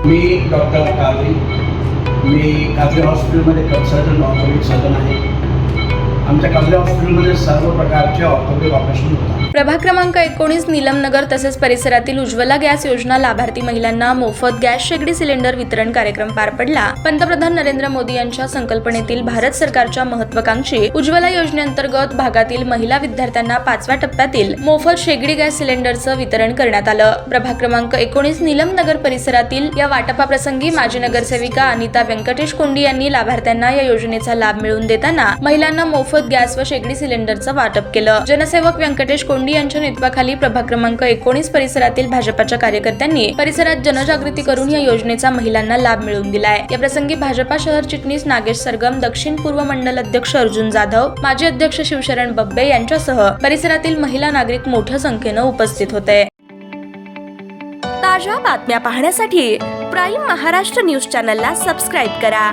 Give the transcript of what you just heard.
मी doctor Qadri, मी कादरी हॉस्पिटलमध्ये consultant orthopaedic surgeon आहे. आमच्या कादरी हॉस्पिटलमध्ये सर्व प्रकारचे ऑर्थोपेडिक ऑपरेशन होतात. प्रभाग क्रमांक 19 नीलमनगर तसेच परिसरातील उज्ज्वला गॅस योजना लाभार्थी महिलांना मोफत गॅस शेगडी सिलेंडर वितरण कार्यक्रम पार पडला. पंतप्रधान नरेंद्र मोदी यांच्या संकल्पनेतील भारत सरकारच्या महत्त्वाकांक्षी उज्ज्वला योजनेअंतर्गत भागातील महिला विद्यार्थ्यांना 5व्या टप्प्यातील मोफत शेगडी गॅस सिलेंडरचं वितरण करण्यात आलं. प्रभाग क्रमांक 19 नीलमनगर परिसरातील या वाटपाप्रसंगी माजी नगरसेविका अनिता व्यंकटेश कोंडी यांनी लाभार्थ्यांना या योजनेचा लाभ मिळवून देताना महिलांना मोफत गॅस व शेगडी सिलेंडरचं वाटप केलं. जनसेवक व्यंकटेश कोंडी यांच्या नेतृत्वाखाली प्रभाग क्रमांक 19 परिसरातील भाजपाच्या कार्यकर्त्यांनी परिसरात जनजागृती करून या योजनेचा महिलांना लाभ मिळवून दिलाय. या प्रसंगी भाजपा शहर चिटणीस नागेश सरगम, दक्षिण पूर्व मंडल अध्यक्ष अर्जुन जाधव, माजी अध्यक्ष शिवशरण बब्बे यांच्यासह परिसरातील महिला नागरिक मोठ्या संख्येनं उपस्थित होते. ताज्या बातम्या पाहण्यासाठी प्राईम महाराष्ट्र न्यूज चॅनलला सबस्क्राईब करा.